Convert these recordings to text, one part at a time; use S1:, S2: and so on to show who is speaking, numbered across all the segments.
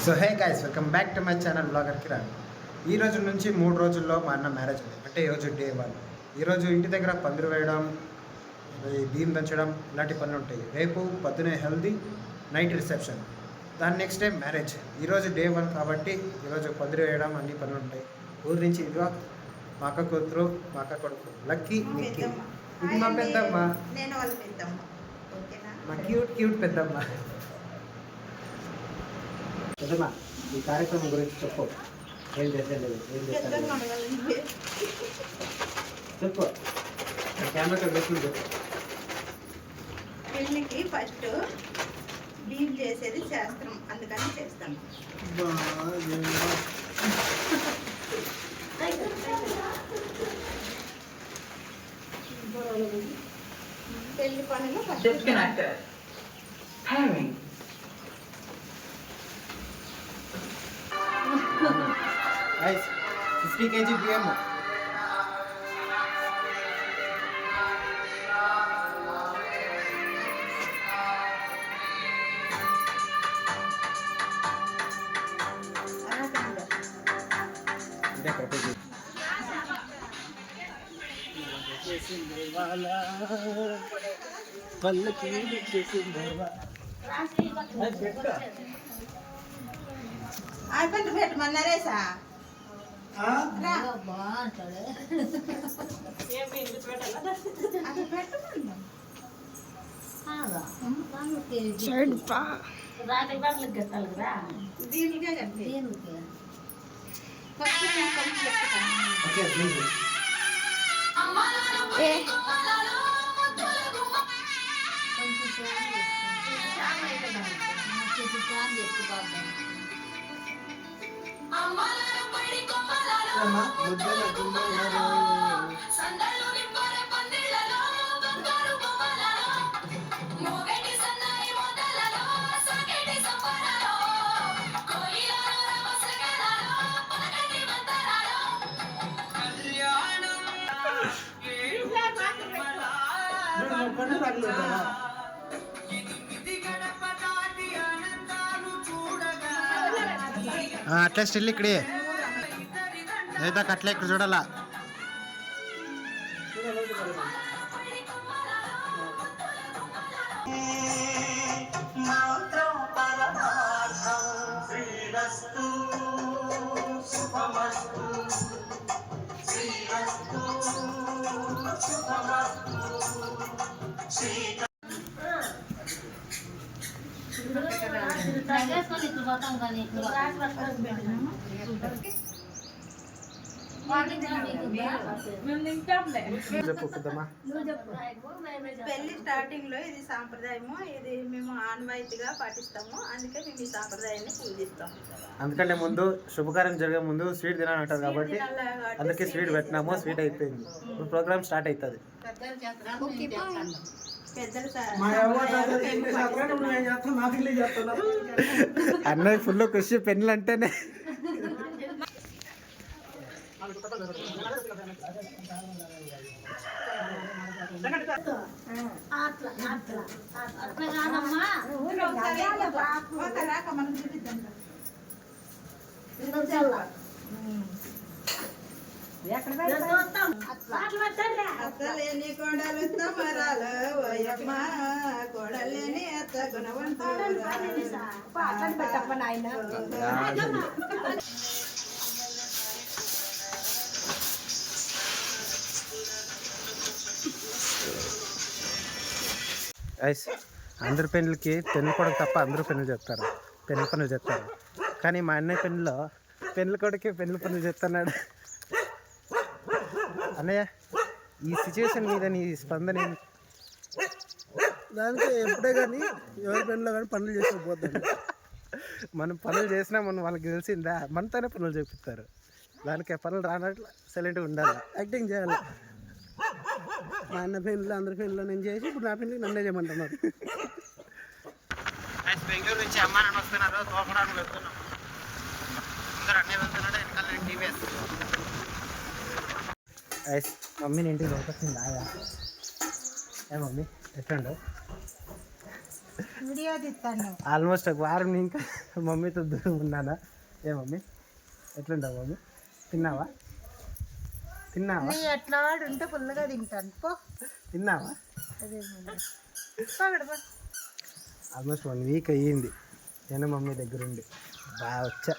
S1: So hey guys, welcome back to my channel blogger Kiran. ఈ రోజు నుంచి 3 రోజుల్లో మా అన్న మ్యారేజ్ ఉంది. అంటే ఈరోజు డే 1. ఈరోజు ఇంటి దగ్గర పందిరి వేయడం, బియ్యం దంచడం ఇలాంటి పనులు ఉంటాయి. రేపు పొద్దునే హెల్దీ, నైట్ రిసెప్షన్, దాని నెక్స్ట్ డే మ్యారేజ్. ఈరోజు డే 1 కాబట్టి ఈరోజు పందిరి వేయడం అన్ని పనులు ఉంటాయి. ఊరి నుంచి ఇదిగో మా అక్క కూతురు, మా అక్క కొడుకు లక్కీ, నిక్కీ. ఇది మా పెద్దమ్మ, మా క్యూట్ పెద్దమ్మ. పెద్దమ్మ, ఈ కార్యక్రమం గురించి చెప్పు. ఏం చేసేది, చెప్పు. కెమెరా చెప్పు.
S2: పెళ్ళికి ఫస్ట్ బియ్యం చేసేది శాస్త్రం, అందుకని చేస్తాను. పెళ్లి పనులు
S1: Guys, 50 kg బియ్యం.
S2: అయిపోయింది పెట్టమన్నారేసా దీనికే కట్టి
S1: అట్లా స్టిల్ ఇక్కడే లేదా అట్లా ఇక్కడ చూడాలా. పెళ్లి స్టార్టింగ్ లో ఇది సాంప్రదాయము, ఇది మేము ఆన్వాయితీగా పాటిస్తాము. అందుకే మేము ఈ సాంప్రదాయాన్ని పూజిస్తాము. అందుకంటే ముందు శుభకార్యం జరిగే ముందు స్వీట్ తినాలంటారు కాబట్టి అందుకే స్వీట్ పెట్టినాము. స్వీట్ అయిపోయింది, ఇప్పుడు ప్రోగ్రామ్ స్టార్ట్ అవుతుంది. అన్నయ్య ఫుల్ ఖుషి పెన్నులు అంటేనే.
S2: అత్తలేని కోడలు తమరాలు ఓయమ్మ, కోడలేని అత్త గుణవంతులు. అందరి పెళ్ళికి పెళ్ళి కొడుకు తప్ప అందరూ పెళ్ళి చేస్తారు, పెళ్ళి పనులు చేస్తారు. కానీ మా అన్నయ్య పెళ్ళిలో పెళ్ళి కొడుకే పెళ్ళి పనులు చేస్తున్నాడు. అన్నయ్య, ఈ సిచ్యువేషన్ మీద నీ స్పందన ఏంటి?
S3: దానికి ఎప్పుడే కానీ ఎవరి పెళ్ళిలో కానీ పనులు చేసుకోకపోతాడు.
S1: మనం పనులు చేసినా మనం వాళ్ళకి తెలిసిందా, మనతోనే పనులు చేపిస్తారు. దానికి పనులు రానట్లు సైలెంట్గా ఉండాలి,
S3: యాక్టింగ్ చేయాలి. మా అన్న పెళ్ళిలో అందరి పెళ్ళిలో నేను చేసి ఇప్పుడు నా పెళ్ళికి నన్నే చేయమంటున్నారు.
S1: బెంగళూరు నుంచి అమ్మ నాన్న వస్తున్నారు, తోపడానికి వెళ్తున్నాం. అందరూ అన్నీ వెళ్తున్నాడు, వెనకాల టీవీఎస్. మమ్మీని ఇంటికి దొరకొచ్చింది ఆయా. ఏ మమ్మీ ఎట్లండు?
S4: వీడియో తీస్తాను.
S2: ఆల్మోస్ట్ ఒక వారం ఇంకా మమ్మీతో దూరం ఉన్నానా. ఏ మమ్మీ ఎట్లుంటావు మమ్మీ? తిన్నావా?
S4: నీ ఎట్లా వాడు ఉంటే ఫుల్గా తింటాను. పో
S2: తిన్నావా?
S4: అదే
S2: ఆల్మోస్ట్ 1 వీక్ అయ్యింది నేను మమ్మీ దగ్గర ఉండి. బాగా వచ్చా.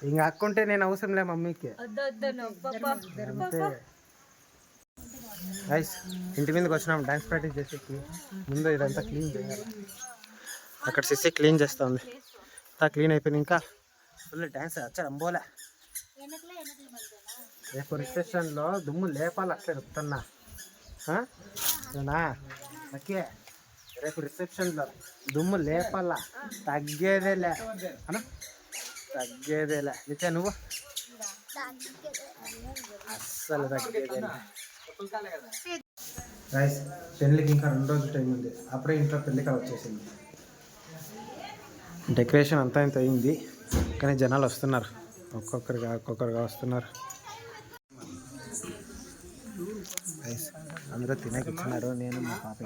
S2: ఇంకా అక్కుంటే నేను అవసరం లే మమ్మీకి. అంతే గైస్, ఇంటి మీదకి వచ్చినాం డాన్స్ ప్రాక్టీస్ చేసేకి. ముందు ఇదంతా క్లీన్ చేయాలి. అక్కడ సిసి క్లీన్ చేస్తుంది. అంతా క్లీన్ అయిపోయింది. ఇంకా ఫుల్ డ్యాన్స్ అంబోలే. రేపు రిసెప్షన్లో దుమ్ము లేపాలి. అట్లే చెప్తున్నా ఓకే. రేపు రిసెప్షన్లో దుమ్ము లేపాల, తగ్గేదేలే అన్న, తగ్గేదేలే. నిత్యా నువ్వు అస్సలు తగ్గేదేలే. రైస్ పెళ్ళికి ఇంకా 2 రోజులు టైం ఉంది. అప్పుడే ఇంట్లో పెళ్ళికి వచ్చేసింది. డెకరేషన్ అంతా ఇంత అయింది, కానీ జనాలు వస్తున్నారు. ఒక్కొక్కరుగా వస్తున్నారు. రైస్ అందరూ తినేకి ఇచ్చినారు. నేను మా పాప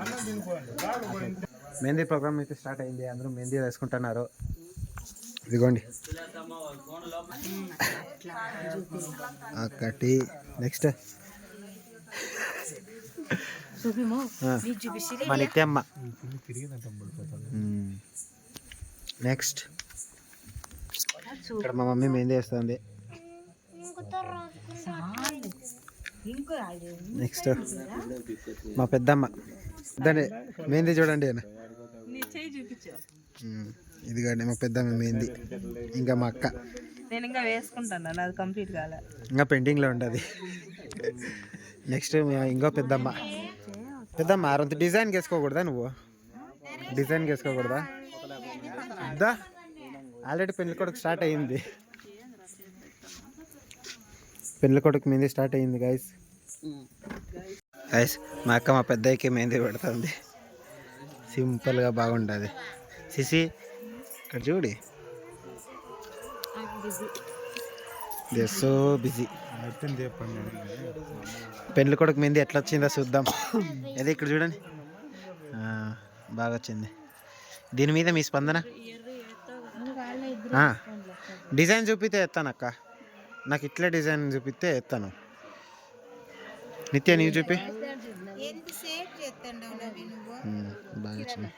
S2: మెహందీ ప్రోగ్రామ్ అయితే స్టార్ట్ అయింది. అందరూ మెహందీ వేసుకుంటున్నారు. ఇదిగోండి ఒకటి. నెక్స్ట్ మా నిత్యమ్మ. నెక్స్ట్ ఇక్కడ మా మమ్మీ మెహందీ వేస్తుంది. నెక్స్ట్ మా పెద్దమ్మ. దాన్ని మెహందీ చూడండి. ఇదిగోండి మా పెద్దమ్మ మెహందీ. ఇంకా మా అక్క.
S5: నేను ఇంకా వేసుకుంటాను, అది కంప్లీట్ కాలే,
S2: ఇంకా పెండింగ్లో ఉంటుంది. నెక్స్ట్ ఇంకో పెద్దమ్మ. పెద్దమ్మ అంత డిజైన్కి వేసుకోకూడదా? నువ్వు డిజైన్కి వేసుకోకూడదా? దా ఆల్రెడీ పెళ్లి కొడుకు స్టార్ట్ అయ్యింది. పెళ్లి కొడుకు మెహందీ స్టార్ట్ అయ్యింది గైస్. మా అక్క మా పెద్దయ్యకి మెహందీ పెడుతుంది. సింపుల్గా బాగుంటుంది. సిసి ఇక్కడ చూడి, సో బిజీ. పెళ్లి కొడుకు మెహందీ ఎట్లా వచ్చిందో చూద్దాం. అదే ఇక్కడ చూడండి, బాగా వచ్చింది. దీని మీద మీ స్పందన? డిజైన్ చూపితే ఎత్తాను అక్క. నాకు ఇట్లా డిజైన్ చూపిస్తే ఎత్తాను. నిత్య నీవు చూపి. బాగా వచ్చింది.